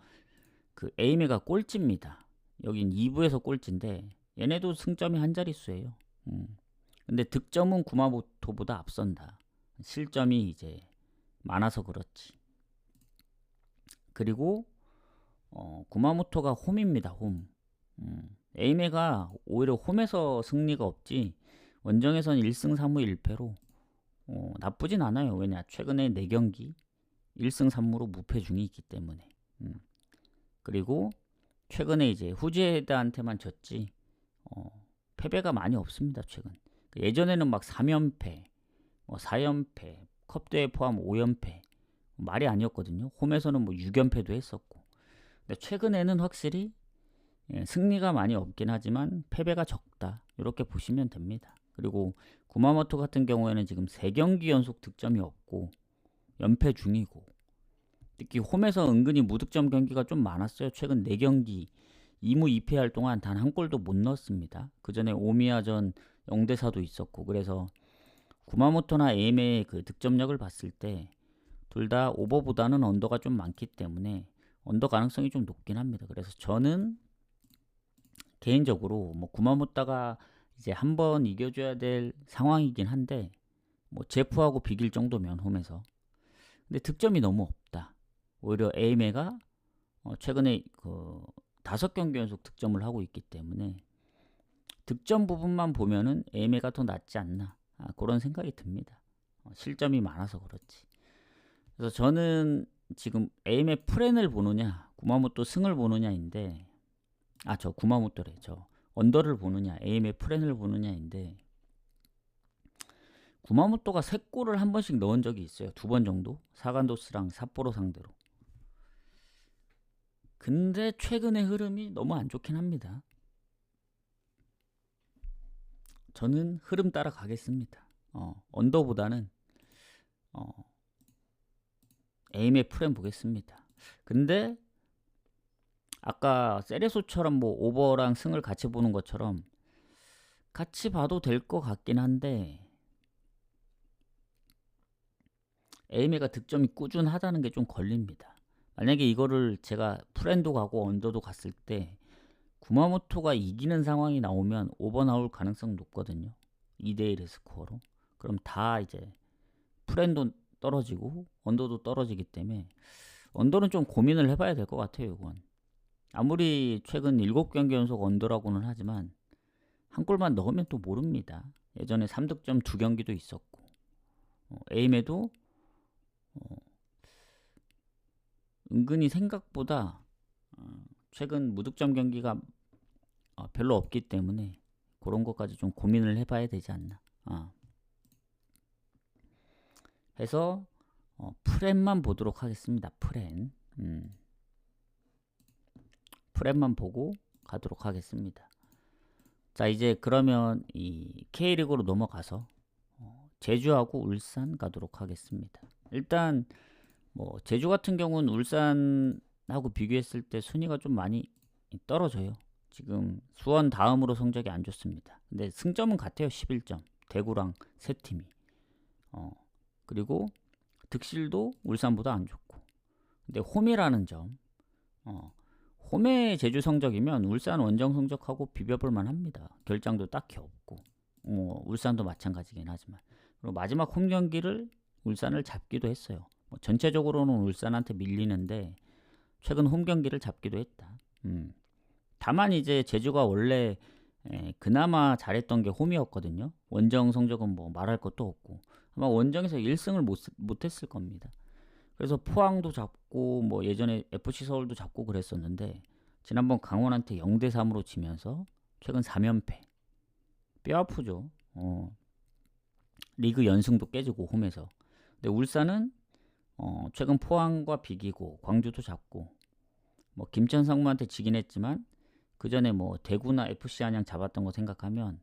그 에이메가 꼴찌입니다. 여긴 2부에서 꼴찌인데 얘네도 승점이 한 자릿수예요. 근데 득점은 구마모토보다 앞선다. 실점이 이제 많아서 그렇지. 그리고 구마모토가 홈입니다. 홈. 에이메가 오히려 홈에서 승리가 없지 원정에선 1승 3무 1패로 나쁘진 않아요. 왜냐 최근에 4경기 1승 3무로 무패 중이 있기 때문에. 그리고 최근에 이제 후지에다한테만 졌지 패배가 많이 없습니다. 최근. 예전에는 막 3연패, 4연패, 컵대회 포함 5연패 말이 아니었거든요. 홈에서는 뭐 6연패도 했었고. 근데 최근에는 확실히 승리가 많이 없긴 하지만 패배가 적다. 이렇게 보시면 됩니다. 그리고 구마모토 같은 경우에는 지금 3경기 연속 득점이 없고 연패 중이고, 특히 홈에서 은근히 무득점 경기가 좀 많았어요. 최근 4경기 2무 2패할 동안 단 한 골도 못 넣었습니다. 그 전에 오미야전 0대4도 있었고. 그래서 구마모토나 에임의 그 득점력을 봤을 때 둘 다 오버보다는 언더가 좀 많기 때문에 언더 가능성이 좀 높긴 합니다. 그래서 저는 개인적으로 뭐 구마모토가 이제 한번 이겨줘야 될 상황이긴 한데 뭐 제프하고 비길 정도면 홈에서. 근데 득점이 너무 없다. 오히려 에이메가 최근에 그 5경기 연속 득점을 하고 있기 때문에 득점 부분만 보면은 에이메가 더 낫지 않나, 그런 생각이 듭니다. 실점이 많아서 그렇지. 그래서 저는 지금 에이메 프렌을 보느냐 구마모토 승을 보느냐인데, 저 구마모토래. 저 언더를 보느냐 에이메 프렌을 보느냐인데, 구마모토가 3골을 한 번씩 넣은 적이 있어요. 2번 정도. 사간도스랑 삿포로 상대로. 근데 최근의 흐름이 너무 안 좋긴 합니다. 저는 흐름 따라 가겠습니다. 언더보다는 에임의 프렌 보겠습니다. 근데 아까 세레소처럼 뭐 오버랑 승을 같이 보는 것처럼 같이 봐도 될 것 같긴 한데, 에이메가 득점이 꾸준하다는 게 좀 걸립니다. 만약에 이거를 제가 프렌도 가고 언더도 갔을 때 구마모토가 이기는 상황이 나오면 오버 나올 가능성 높거든요. 2대1의 스코어로. 그럼 다 이제 프렌도 떨어지고 언더도 떨어지기 때문에 언더는 좀 고민을 해봐야 될 것 같아요. 이건 아무리 최근 7경기 연속 언더라고는 하지만 한 골만 넣으면 또 모릅니다. 예전에 3득점 2경기도 있었고, 에임에도 은근히 생각보다 최근 무득점 경기가 별로 없기 때문에 그런 것까지 좀 고민을 해봐야 되지 않나. 해서 프렌만 보도록 하겠습니다. 프렌만 보고 가도록 하겠습니다. 자, 이제 그러면 이 K리그로 넘어가서 제주하고 울산 가도록 하겠습니다. 일단 뭐 제주 같은 경우는 울산하고 비교했을 때 순위가 좀 많이 떨어져요. 지금 수원 다음으로 성적이 안 좋습니다. 근데 승점은 같아요. 11점. 대구랑 세 팀이. 그리고 득실도 울산보다 안 좋고. 근데 홈이라는 점. 홈의 제주 성적이면 울산 원정 성적하고 비벼볼 만합니다. 결장도 딱히 없고. 울산도 마찬가지긴 하지만. 그리고 마지막 홈 경기를 울산을 잡기도 했어요. 전체적으로는 울산한테 밀리는데 최근 홈 경기를 잡기도 했다. 다만 이제 제주가 원래 그나마 잘했던 게 홈이었거든요. 원정 성적은 뭐 말할 것도 없고 아마 원정에서 1승을 못했을 겁니다. 그래서 포항도 잡고 뭐 예전에 FC 서울도 잡고 그랬었는데 지난번 강원한테 0대3으로 지면서 최근 3연패. 뼈 아프죠. 리그 연승도 깨지고 홈에서. 근데 울산은 최근 포항과 비기고 광주도 잡고 뭐 김천 상무한테 지긴 했지만 그 전에 뭐 대구나 FC 안양 잡았던 거 생각하면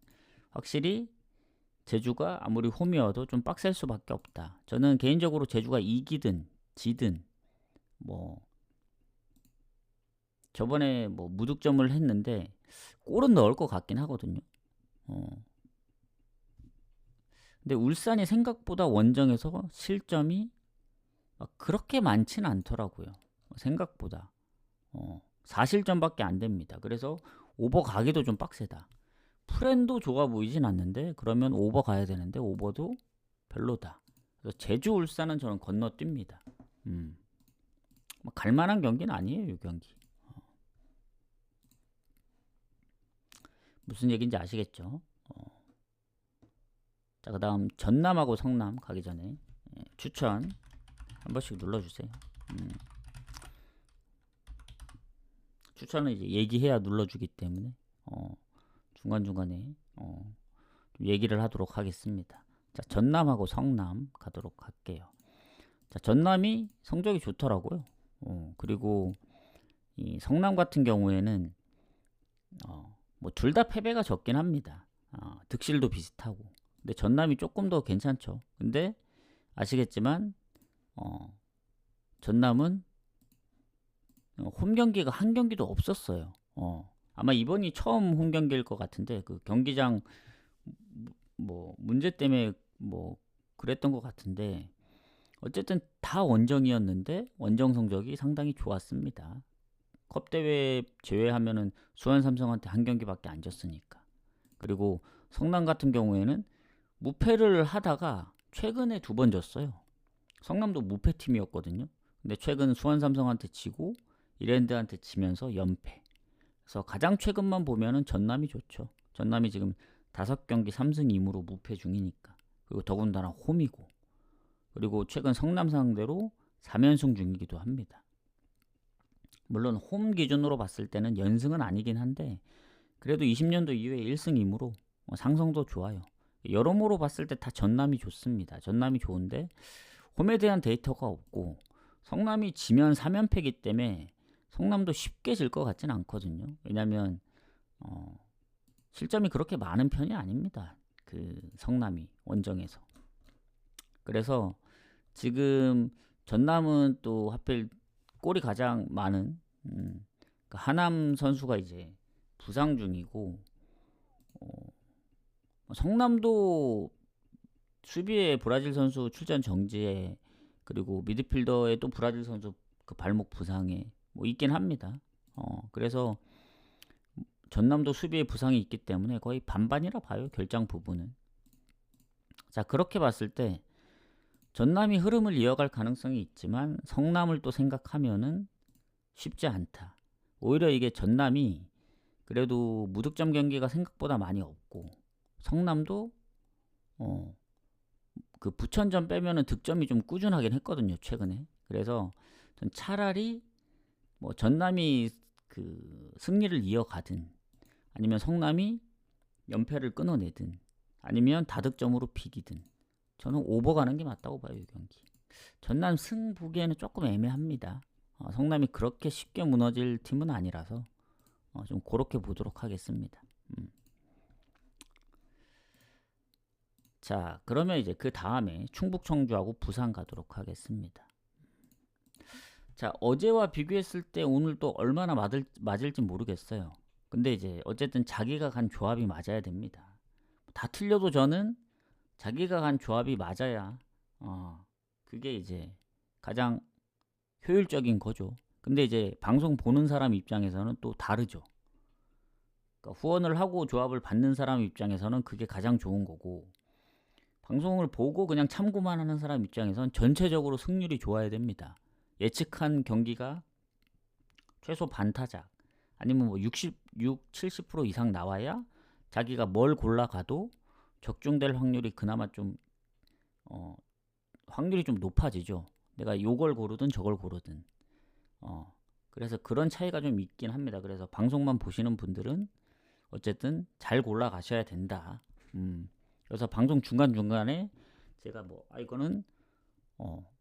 확실히 제주가 아무리 홈이어도 좀 빡셀 수밖에 없다. 저는 개인적으로 제주가 이기든 지든 뭐 저번에 뭐 무득점을 했는데 골은 넣을 것 같긴 하거든요. 근데 울산이 생각보다 원정에서 실점이 그렇게 많지는 않더라고요. 생각보다 4실점밖에 안 됩니다. 그래서 오버 가기도 좀 빡세다. 프렌도 좋아 보이진 않는데 그러면 오버 가야 되는데 오버도 별로다. 그래서 제주 울산은 저는 건너뜁니다. 갈만한 경기는 아니에요, 이 경기. 무슨 얘기인지 아시겠죠? 자, 그 다음 전남하고 성남 가기 전에 추천 한 번씩 눌러주세요. 추천은 이제 얘기해야 눌러주기 때문에 중간중간에 좀 얘기를 하도록 하겠습니다. 자, 전남하고 성남 가도록 할게요. 자, 전남이 성적이 좋더라고요. 그리고 이 성남 같은 경우에는 뭐 둘 다 패배가 적긴 합니다. 득실도 비슷하고. 근데 전남이 조금 더 괜찮죠. 근데 아시겠지만 전남은 홈 경기가 한 경기도 없었어요. 아마 이번이 처음 홈 경기일 것 같은데 그 경기장 뭐 문제 때문에 뭐 그랬던 것 같은데 어쨌든 다 원정이었는데 원정 성적이 상당히 좋았습니다. 컵 대회 제외하면은 수원 삼성한테 한 경기밖에 안 졌으니까. 그리고 성남 같은 경우에는 무패를 하다가 최근에 2번 졌어요. 성남도 무패 팀이었거든요. 근데 최근 수원 삼성한테 지고 이랜드한테 지면서 연패. 그래서 가장 최근만 보면은 전남이 좋죠. 전남이 지금 5경기 3승 2무로 무패 중이니까. 그리고 더군다나 홈이고. 그리고 최근 성남 상대로 3연승 중이기도 합니다. 물론 홈 기준으로 봤을 때는 연승은 아니긴 한데 그래도 20년도 이후에 1승 2무로 상성도 좋아요. 여러모로 봤을 때 다 전남이 좋습니다. 전남이 좋은데 홈에 대한 데이터가 없고 성남이 지면 3연패이기 때문에 성남도 쉽게 질 것 같진 않거든요. 왜냐면 실점이 그렇게 많은 편이 아닙니다. 그 성남이 원정에서. 그래서 지금 전남은 또 하필 골이 가장 많은 그 하남 선수가 이제 부상 중이고 성남도 수비에 브라질 선수 출전 정지에 그리고 미드필더에 또 브라질 선수 그 발목 부상에 뭐 있긴 합니다. 그래서 전남도 수비에 부상이 있기 때문에 거의 반반이라 봐요. 결장 부분은. 자, 그렇게 봤을 때 전남이 흐름을 이어갈 가능성이 있지만 성남을 또 생각하면은 쉽지 않다. 오히려 이게 전남이 그래도 무득점 경기가 생각보다 많이 없고 성남도 그 부천전 빼면은 득점이 좀 꾸준하긴 했거든요, 최근에. 그래서 전 차라리 뭐 전남이 그 승리를 이어가든 아니면 성남이 연패를 끊어내든 아니면 다득점으로 비기든 저는 오버 가는 게 맞다고 봐요, 이 경기. 전남 승 보기에는 조금 애매합니다. 성남이 그렇게 쉽게 무너질 팀은 아니라서 좀 그렇게 보도록 하겠습니다. 자, 그러면 이제 그 다음에 충북 청주하고 부산 가도록 하겠습니다. 자, 어제와 비교했을 때 오늘 또 얼마나 맞을지 모르겠어요. 근데 이제 어쨌든 자기가 간 조합이 맞아야 됩니다. 다 틀려도 저는 자기가 간 조합이 맞아야 그게 이제 가장 효율적인 거죠. 근데 이제 방송 보는 사람 입장에서는 또 다르죠. 그러니까 후원을 하고 조합을 받는 사람 입장에서는 그게 가장 좋은 거고 방송을 보고 그냥 참고만 하는 사람 입장에서는 전체적으로 승률이 좋아야 됩니다. 예측한 경기가 최소 반타작 아니면 뭐 66, 70% 이상 나와야 자기가 뭘 골라가도 적중될 확률이 그나마 좀 확률이 좀 높아지죠. 내가 요걸 고르든 저걸 고르든. 그래서 그런 차이가 좀 있긴 합니다. 그래서 방송만 보시는 분들은 어쨌든 잘 골라 가셔야 된다. 그래서 방송 중간중간에 제가 이거는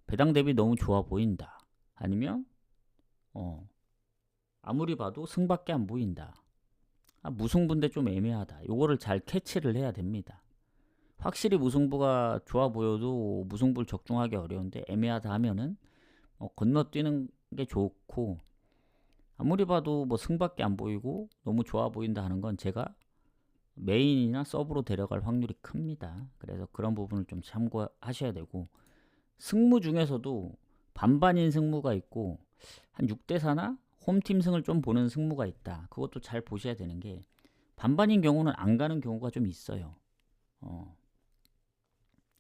배당 대비 너무 좋아 보인다. 아니면 아무리 봐도 승밖에 안 보인다. 무승부인데 좀 애매하다. 요거를 잘 캐치를 해야 됩니다. 확실히 무승부가 좋아 보여도 무승부를 적중하기 어려운데 애매하다 하면은 건너뛰는 게 좋고, 아무리 봐도 승밖에 안 보이고 너무 좋아 보인다 하는 건 제가 메인이나 서브로 데려갈 확률이 큽니다. 그래서 그런 부분을 좀 참고하셔야 되고, 승무 중에서도 반반인 승무가 있고 한 6대4나 홈팀 승을 좀 보는 승무가 있다. 그것도 잘 보셔야 되는 게, 반반인 경우는 안 가는 경우가 좀 있어요.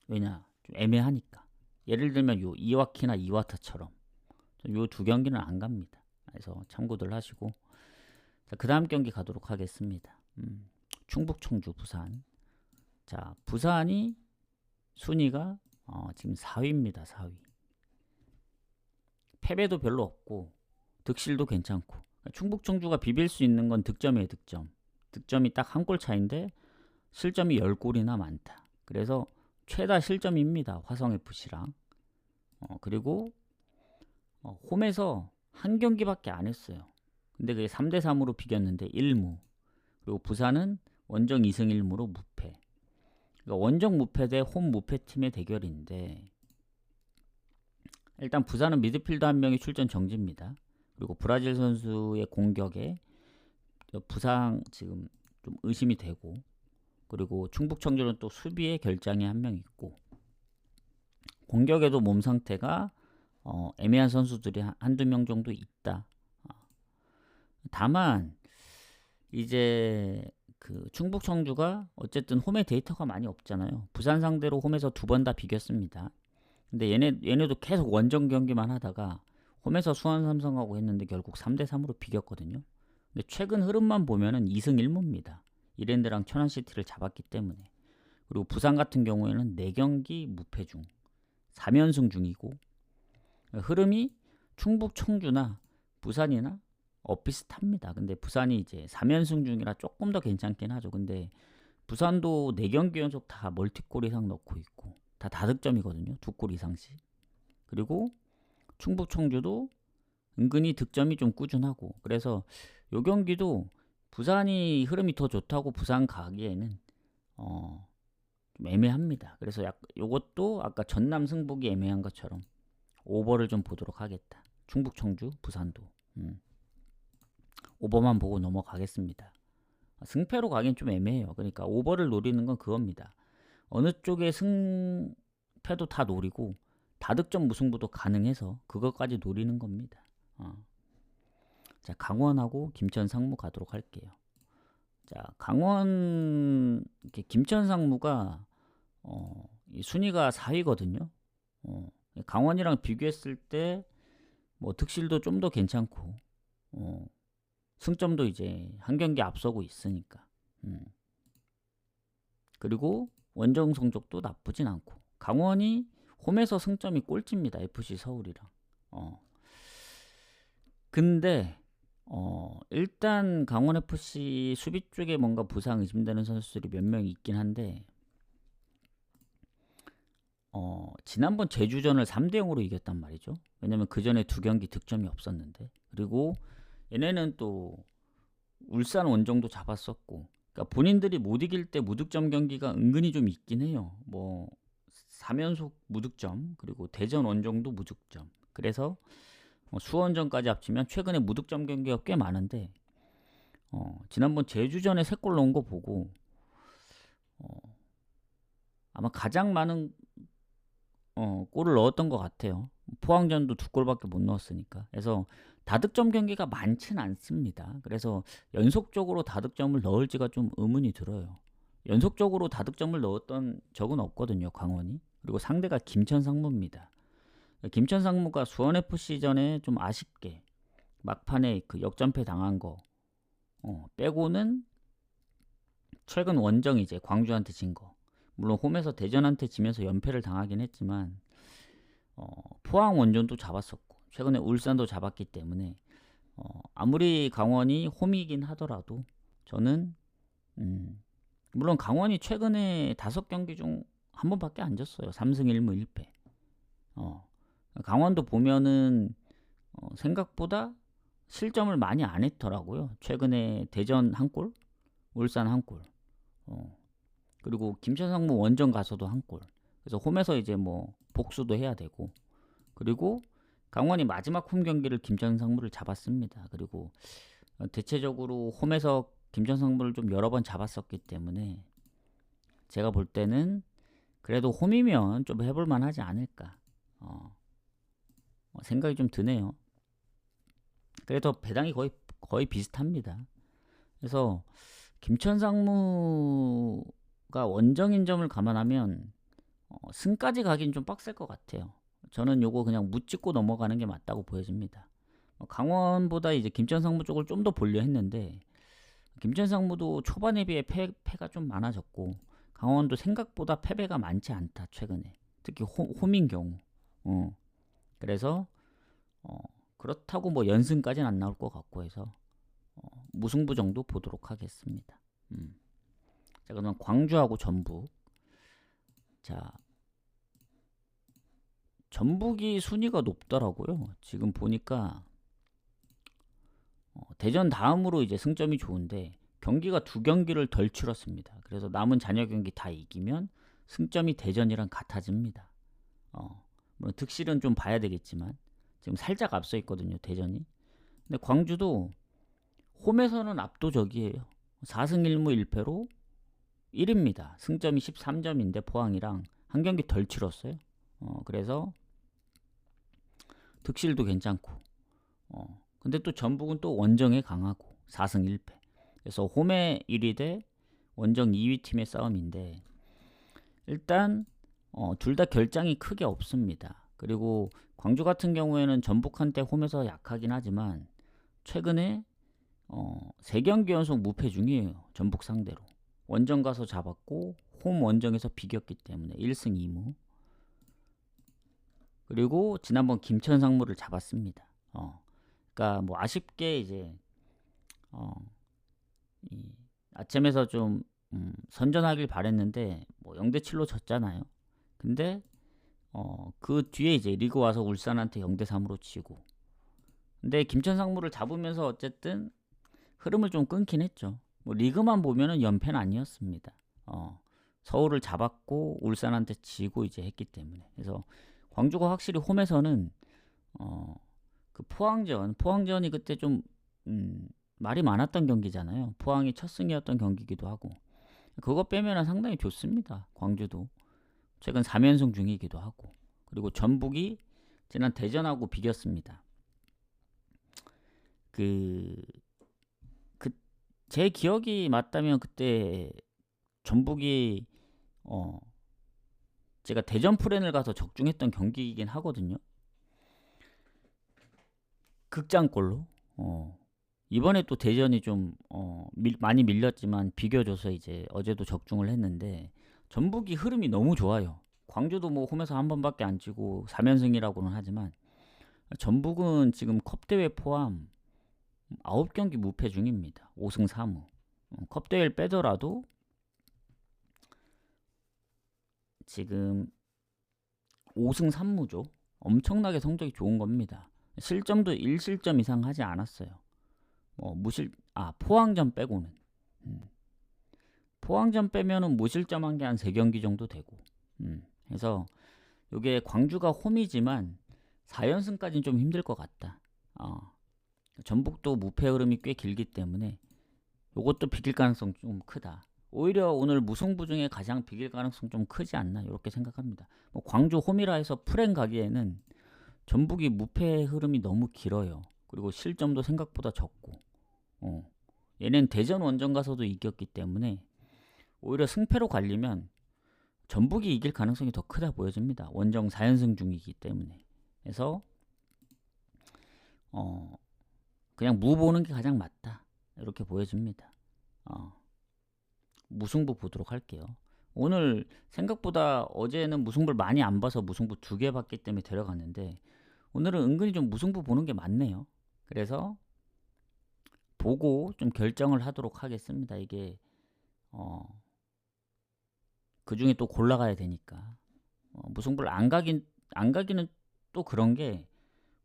왜냐? 좀 애매하니까. 예를 들면 요 이와키나 이와타처럼 요 두 경기는 안 갑니다. 그래서 참고들 하시고, 자, 그 다음 경기 가도록 하겠습니다. 충북, 청주, 부산. 자, 부산이 순위가 지금 4위입니다. 4위. 패배도 별로 없고 득실도 괜찮고. 충북, 청주가 비빌 수 있는 건 득점이에요. 득점이 딱 한 골 차인데 실점이 10골이나 많다. 그래서 최다 실점입니다. 화성FC랑. 그리고 홈에서 한 경기밖에 안 했어요. 근데 그게 3대3으로 비겼는데 1무. 그리고 부산은 원정 2승 1무로 무패. 그러니까 원정 무패 대 홈 무패 팀의 대결인데, 일단 부산은 미드필더 한 명이 출전 정지입니다. 그리고 브라질 선수의 공격에 부상 지금 좀 의심이 되고, 그리고 충북, 청주는 또 수비에 결장이 한 명 있고, 공격에도 몸 상태가 애매한 선수들이 한두 명 정도 있다. 다만 이제 그 충북, 청주가 어쨌든 홈에 데이터가 많이 없잖아요. 부산 상대로 홈에서 2번 다 비겼습니다. 근데 얘네도 계속 원정 경기만 하다가 홈에서 수원 삼성하고 했는데 결국 3대3으로 비겼거든요. 근데 최근 흐름만 보면은 2승 1무입니다. 이랜드랑 천안시티를 잡았기 때문에. 그리고 부산 같은 경우에는 4경기 무패 중 3연승 중이고, 흐름이 충북, 청주나 부산이나 비슷합니다. 근데 부산이 이제 3연승 중이라 조금 더 괜찮긴 하죠. 근데 부산도 4경기 연속 다 멀티골 이상 넣고 있고 다 다득점이거든요. 2골 이상씩. 그리고 충북, 청주도 은근히 득점이 좀 꾸준하고, 그래서 요 경기도 부산이 흐름이 더 좋다고 부산 가기에는 좀 애매합니다. 그래서 요것도 아까 전남 승복이 애매한 것처럼 오버를 좀 보도록 하겠다. 충북, 청주, 부산도 오버만 보고 넘어가겠습니다. 승패로 가긴 좀 애매해요. 그러니까 오버를 노리는 건 그겁니다. 어느 쪽의 승패도 다 노리고 다득점 무승부도 가능해서 그것까지 노리는 겁니다. 자, 강원하고 김천, 상무 가도록 할게요. 자, 강원 김천, 상무가 이 순위가 4위거든요. 강원이랑 비교했을 때 득실도 좀 더 괜찮고 승점도 이제 한 경기 앞서고 있으니까. 그리고 원정 성적도 나쁘진 않고, 강원이 홈에서 승점이 꼴찌입니다. FC 서울이랑. 근데 일단 강원 FC 수비 쪽에 뭔가 부상 의심되는 선수들이 몇 명 있긴 한데, 지난번 제주전을 3대0으로 이겼단 말이죠. 왜냐면 그 전에 2경기 득점이 없었는데, 그리고 얘네는 또 울산 원정도 잡았었고, 그러니까 본인들이 못 이길 때 무득점 경기가 은근히 좀 있긴 해요. 3연속 무득점, 그리고 대전 원정도 무득점. 그래서 수원전까지 합치면 최근에 무득점 경기가 꽤 많은데, 지난번 제주전에 3골 넣은 거 보고 아마 가장 많은 골을 넣었던 것 같아요. 포항전도 2골밖에 못 넣었으니까. 그래서 다득점 경기가 많지는 않습니다. 그래서 연속적으로 다득점을 넣을지가 좀 의문이 들어요. 연속적으로 다득점을 넣었던 적은 없거든요, 강원이. 그리고 상대가 김천, 상무입니다. 김천, 상무가 수원FC전에 좀 아쉽게 막판에 그 역전패 당한 거 빼고는 최근 원정이 이제 광주한테 진 거. 물론 홈에서 대전한테 지면서 연패를 당하긴 했지만 포항 원정도 잡았었고 최근에 울산도 잡았기 때문에 아무리 강원이 홈이긴 하더라도 저는 물론 강원이 최근에 5경기 중 한 번밖에 안 졌어요. 3승 1무 1패. 강원도 보면은 생각보다 실점을 많이 안 했더라고요. 최근에 대전 한 골, 울산 한 골. 그리고 김천상무 원정 가서도 한 골. 그래서 홈에서 이제 뭐 복수도 해야 되고. 그리고 강원이 마지막 홈 경기를 김천상무를 잡았습니다. 그리고 대체적으로 홈에서 김천상무를 좀 여러 번 잡았었기 때문에 제가 볼 때는 그래도 홈이면 좀 해볼만 하지 않을까 생각이 좀 드네요. 그래도 배당이 거의 비슷합니다. 그래서 김천상무가 원정인 점을 감안하면 승까지 가긴 좀 빡셀 것 같아요. 저는 요거 그냥 묻짚고 넘어가는 게 맞다고 보여집니다. 강원보다 이제 김천상무 쪽을 좀 더 보려 했는데 김천상무도 초반에 비해 패가 좀 많아졌고 강원도 생각보다 패배가 많지 않다 최근에. 특히 홈인 경우. 그래서 그렇다고 뭐 연승까지는 안 나올 것 같고 해서 무승부 정도 보도록 하겠습니다. 자, 그러면 광주하고 전북. 자, 전북이 순위가 높더라고요. 지금 보니까 대전 다음으로 이제 승점이 좋은데 경기가 2경기를 덜 치렀습니다. 그래서 남은 잔여 경기 다 이기면 승점이 대전이랑 같아집니다. 물론 득실은 좀 봐야 되겠지만 지금 살짝 앞서 있거든요, 대전이. 근데 광주도 홈에서는 압도적이에요. 4승 1무 1패로 1위입니다. 승점이 13점인데 포항이랑 한 경기 덜 치렀어요. 그래서 득실도 괜찮고. 근데 또 전북은 또 원정에 강하고 4승 1패. 그래서 홈에 1위 대 원정 2위 팀의 싸움인데 일단 둘 다 결장이 크게 없습니다. 그리고 광주 같은 경우에는 전북한테 홈에서 약하긴 하지만 최근에 3경기 연속 무패 중이에요. 전북 상대로. 원정 가서 잡았고 홈 원정에서 비겼기 때문에 1승 2무. 그리고 지난번 김천상무를 잡았습니다. 그러니까 뭐 아쉽게 이제 이 아침에서 좀 선전하길 바랬는데 뭐 0대7로 졌잖아요. 근데 그 뒤에 이제 리그 와서 울산한테 0대3으로 치고. 근데 김천상무를 잡으면서 어쨌든 흐름을 좀 끊긴 했죠. 뭐 리그만 보면은 연패는 아니었습니다. 서울을 잡았고 울산한테 지고 이제 했기 때문에. 그래서 광주가 확실히 홈에서는 그 포항전이 그때 좀 말이 많았던 경기잖아요. 포항이 첫 승이었던 경기기도 하고. 그거 빼면은 상당히 좋습니다. 광주도 최근 3연승 중이기도 하고. 그리고 전북이 지난 대전하고 비겼습니다. 제 기억이 맞다면 그때 전북이 제가 대전 프렌을 가서 적중했던 경기이긴 하거든요. 극장골로. 이번에 또 대전이 좀 많이 밀렸지만 비겨줘서 이제 어제도 적중을 했는데 전북이 흐름이 너무 좋아요. 광주도 뭐 홈에서 한 번밖에 안 치고 3연승이라고는 하지만 전북은 지금 컵대회 포함 9경기 무패 중입니다. 5승 3무. 컵대회를 빼더라도 지금 5승 3무죠. 엄청나게 성적이 좋은 겁니다. 실점도 1실점 이상 하지 않았어요. 포항전 빼고는. 포항전 빼면은 무실점한 게 한 3경기 정도 되고. 그래서 이게 광주가 홈이지만 4연승까지는 좀 힘들 것 같다. 전북도 무패 흐름이 꽤 길기 때문에 이것도 비길 가능성 좀 크다. 오히려 오늘 무승부 중에 가장 비길 가능성 좀 크지 않나 이렇게 생각합니다. 광주 홈이라 해서 프렌 가기에는 전북이 무패 흐름이 너무 길어요. 그리고 실점도 생각보다 적고. 얘는 대전 원정 가서도 이겼기 때문에 오히려 승패로 갈리면 전북이 이길 가능성이 더 크다 보여집니다. 원정 4연승 중이기 때문에. 그래서 그냥 무 보는 게 가장 맞다 이렇게 보여집니다. 무승부 보도록 할게요. 오늘 생각보다 어제는 무승부를 많이 안 봐서 무승부 2개 봤기 때문에 데려갔는데 오늘은 은근히 좀 무승부 보는 게 많네요. 그래서 보고 좀 결정을 하도록 하겠습니다. 이게 그 중에 또 골라가야 되니까 무승부를 안 가기는 또 그런 게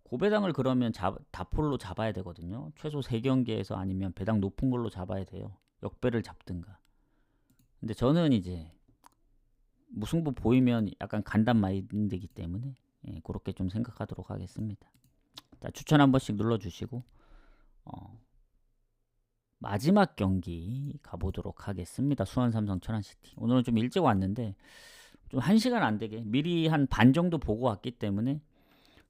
고배당을 그러면 다폴로 잡아야 되거든요. 최소 3경기에서 아니면 배당 높은 걸로 잡아야 돼요. 역배를 잡든가. 근데 저는 이제 무승부 보이면 약간 간단 마인드이기 때문에 그렇게 좀 생각하도록 하겠습니다. 자, 추천 한 번씩 눌러주시고 마지막 경기 가보도록 하겠습니다. 수원 삼성 천안시티. 오늘은 좀 일찍 왔는데 좀 1시간 안 되게 미리 한 반 정도 보고 왔기 때문에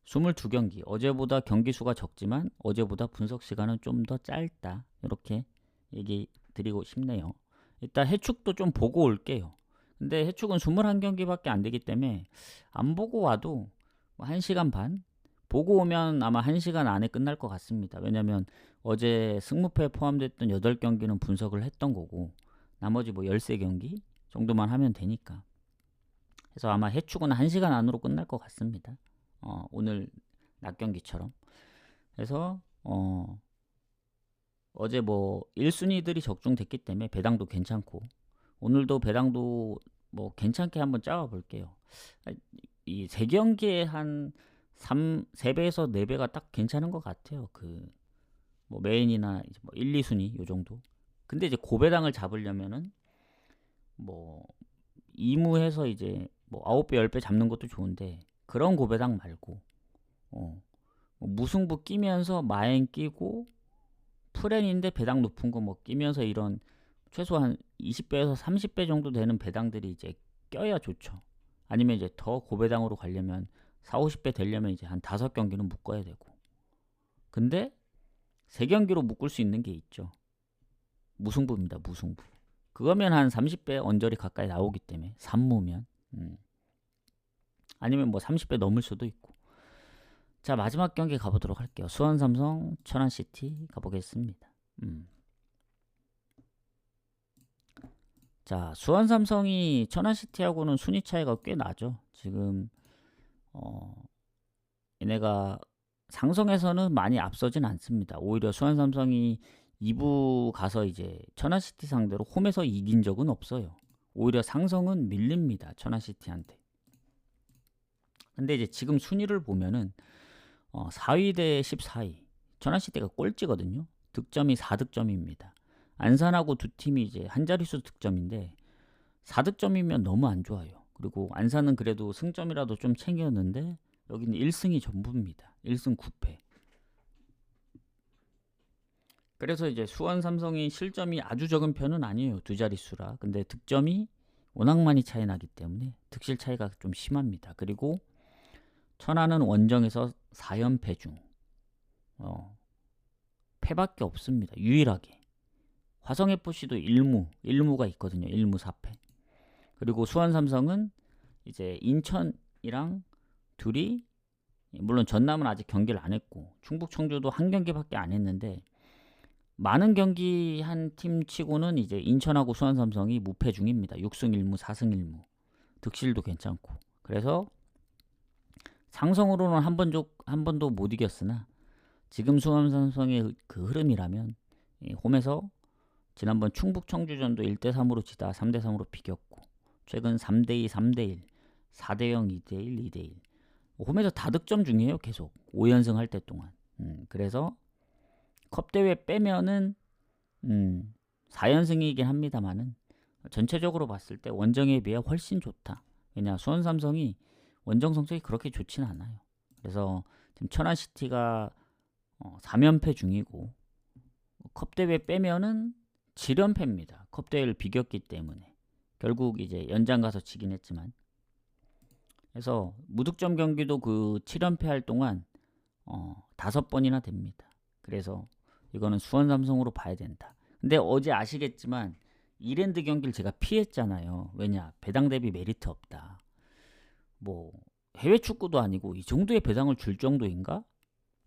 22경기. 어제보다 경기 수가 적지만 어제보다 분석 시간은 좀 더 짧다. 이렇게 얘기 드리고 싶네요. 일단 해축도 좀 보고 올게요. 근데 해축은 21경기밖에 안 되기 때문에 안 보고 와도 1시간 반? 보고 오면 아마 1시간 안에 끝날 것 같습니다. 왜냐면 어제 승무패에 포함됐던 8경기는 분석을 했던 거고 나머지 뭐 13경기 정도만 하면 되니까. 그래서 아마 해축은 1시간 안으로 끝날 것 같습니다. 오늘 낮 경기처럼. 그래서 어제 뭐 1순위들이 적중됐기 때문에 배당도 괜찮고 오늘도 배당도 뭐 괜찮게 한번 짜와 볼게요. 이 3경기에 한 3배에서 4배가 딱 괜찮은 것 같아요. 그 뭐 메인이나 이제 뭐 1, 2순위 요 정도. 근데 이제 고배당을 잡으려면은 뭐 2무해서 이제 뭐 9배, 10배 잡는 것도 좋은데 그런 고배당 말고 뭐 무승부 끼면서 마행 끼고 프렌인데 배당 높은 거 뭐 끼면서 이런 최소한 20배에서 30배 정도 되는 배당들이 이제 껴야 좋죠. 아니면 이제 더 고배당으로 가려면 4, 50배 되려면 이제 한 5경기는 묶어야 되고. 근데 3경기로 묶을 수 있는 게 있죠. 무승부입니다. 무승부. 그거면 한 30배 언저리 가까이 나오기 때문에 3무면 아니면 뭐 30배 넘을 수도 있고. 자, 마지막 경기 가보도록 할게요. 수원 삼성 천안시티 가보겠습니다. 자, 수원 삼성이 천안시티하고는 순위 차이가 꽤 나죠. 지금 얘네가 상성에서는 많이 앞서진 않습니다. 오히려 수원 삼성이 2부 가서 이제 천안시티 상대로 홈에서 이긴 적은 없어요. 오히려 상성은 밀립니다. 천안시티한테. 근데 이제 지금 순위를 보면은 4위 대 14위. 천안시티가 꼴찌거든요. 득점이 4득점입니다. 안산하고 두 팀이 이제 한 자릿수 득점인데 4득점이면 너무 안 좋아요. 그리고 안산은 그래도 승점이라도 좀 챙겼는데 여기는 1승이 전부입니다. 1승 9패. 그래서 이제 수원 삼성이 실점이 아주 적은 편은 아니에요. 두 자릿수라. 근데 득점이 워낙 많이 차이 나기 때문에 득실 차이가 좀 심합니다. 그리고 천안은 원정에서 4연패 중 패밖에 없습니다. 유일하게. 화성FC도 1무가 있거든요. 1무 4패. 그리고 수원 삼성은 이제 인천이랑 둘이 물론 전남은 아직 경기를 안 했고 충북 청주도 한 경기밖에 안 했는데 많은 경기 한 팀 치고는 이제 인천하고 수원 삼성이 무패 중입니다. 6승 1무 4승 1무. 득실도 괜찮고. 그래서 상성으로는 한 번도 못 이겼으나 지금 수원 삼성의 그 흐름이라면 홈에서 지난번 충북 청주전도 1대3으로 지다 3대3으로 비겼고 최근 3대2, 3대1, 4대0, 2대1, 2대1 홈에서 다득점 중이에요. 계속 5연승 할 때 동안. 그래서 컵대회 빼면은 4연승이긴 합니다만은 전체적으로 봤을 때 원정에 비해 훨씬 좋다. 왜냐 수원 삼성이 원정 성적이 그렇게 좋지는 않아요. 그래서 지금 천안시티가 3연패 중이고 컵대회 빼면은 7연패입니다. 컵대회를 비겼기 때문에 결국 이제 연장 가서 지긴 했지만 그래서 무득점 경기도 그 7연패 할 동안 5번이나 됩니다. 그래서 이거는 수원 삼성으로 봐야 된다. 근데 어제 아시겠지만 이랜드 경기를 제가 피했잖아요. 왜냐 배당 대비 메리트 없다. 뭐 해외 축구도 아니고 이 정도의 배당을 줄 정도인가?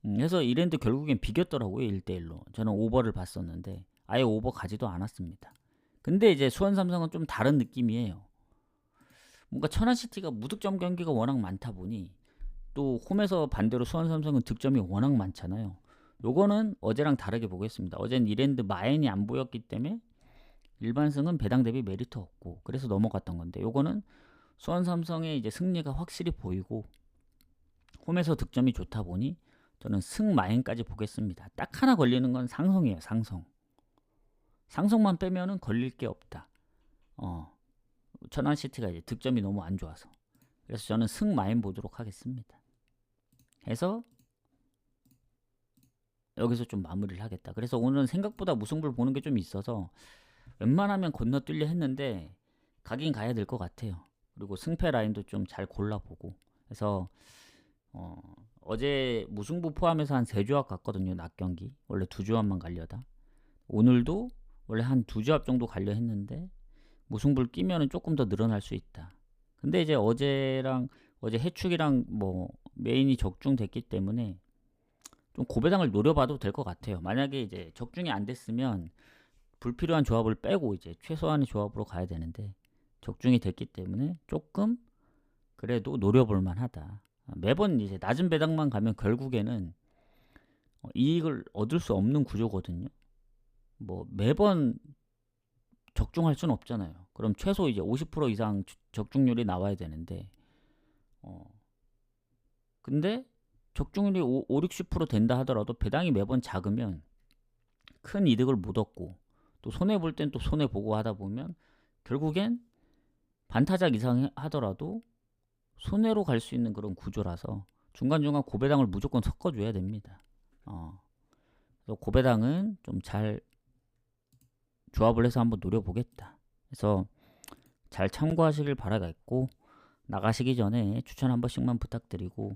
그래서 이랜드 결국엔 비겼더라고요. 1대1로. 저는 오버를 봤었는데 아예 오버 가지도 않았습니다. 근데 이제 수원 삼성은 좀 다른 느낌이에요. 뭔가 천안시티가 무득점 경기가 워낙 많다 보니 또 홈에서 반대로 수원 삼성은 득점이 워낙 많잖아요. 요거는 어제랑 다르게 보겠습니다. 어제는 이랜드 마엔이 안 보였기 때문에 일반승은 배당 대비 메리트 없고 그래서 넘어갔던 건데, 요거는 수원 삼성의 이제 승리가 확실히 보이고 홈에서 득점이 좋다 보니 저는 승 마엔까지 보겠습니다. 딱 하나 걸리는 건 상성이에요. 상성만 빼면은 걸릴 게 없다. 천안시티가 이제 득점이 너무 안 좋아서. 그래서 저는 승 마인 보도록 하겠습니다. 해서 여기서 좀 마무리를 하겠다. 그래서 오늘은 생각보다 무승부를 보는 게 좀 있어서 웬만하면 건너뛰려 했는데 가긴 가야 될 것 같아요. 그리고 승패 라인도 좀 잘 골라보고. 그래서 어제 무승부 포함해서 한 3조합 갔거든요. 낮 경기. 원래 2조합만 가려다. 오늘도 원래 한 2조합 정도 가려 했는데 무승부를 끼면은 조금 더 늘어날 수 있다. 근데 이제 어제 해축이랑 뭐 메인이 적중됐기 때문에 좀 고배당을 노려봐도 될 것 같아요. 만약에 이제 적중이 안 됐으면 불필요한 조합을 빼고 이제 최소한의 조합으로 가야 되는데 적중이 됐기 때문에 조금 그래도 노려볼 만하다. 매번 이제 낮은 배당만 가면 결국에는 이익을 얻을 수 없는 구조거든요. 뭐 매번 적중할 수는 없잖아요. 그럼 최소 이제 50% 이상 적중률이 나와야 되는데 근데 적중률이 50-60% 된다 하더라도 배당이 매번 작으면 큰 이득을 못 얻고 또 손해볼 땐 또 손해보고 하다 보면 결국엔 반타작 이상 하더라도 손해로 갈 수 있는 그런 구조라서 중간중간 고배당을 무조건 섞어줘야 됩니다. 그래서 고배당은 좀 잘 조합을 해서 한번 노려보겠다. 그래서 잘 참고하시길 바라겠고 나가시기 전에 추천 한 번씩만 부탁드리고,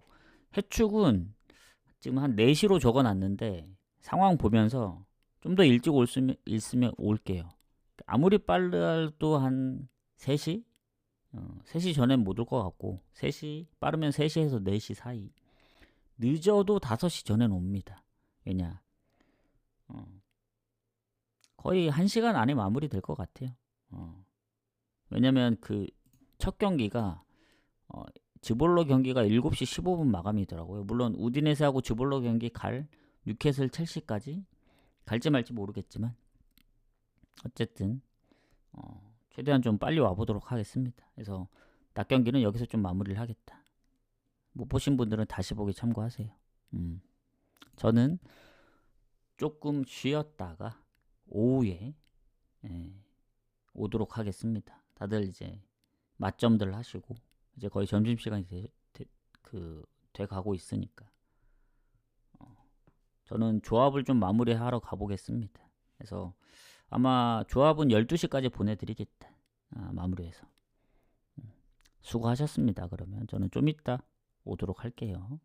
해축은 지금 한 4시로 적어놨는데 상황 보면서 좀 더 일찍 있으면 올게요. 아무리 빨라도 한 3시? 3시 전엔 못 올 것 같고 3시 빠르면 3시에서 4시 사이, 늦어도 5시 전엔 옵니다. 왜냐 거의 1시간 안에 마무리 될 것 같아요. 왜냐면 그 첫 경기가 즈볼로 경기가 7시 15분 마감이더라고요. 물론 우디네스하고 즈볼로 경기 뉴캐슬 첼시까지 갈지 말지 모르겠지만 어쨌든 최대한 좀 빨리 와보도록 하겠습니다. 그래서 낮 경기는 여기서 좀 마무리를 하겠다. 못 보신 분들은 다시 보기 참고하세요. 저는 조금 쉬었다가 오후에 오도록 하겠습니다. 다들 이제 맛점들 하시고 이제 거의 점심시간이 돼 가고 있으니까 저는 조합을 좀 마무리하러 가보겠습니다. 그래서 아마 조합은 12시까지 보내드리겠다. 마무리해서. 수고하셨습니다. 그러면 저는 좀 이따 오도록 할게요.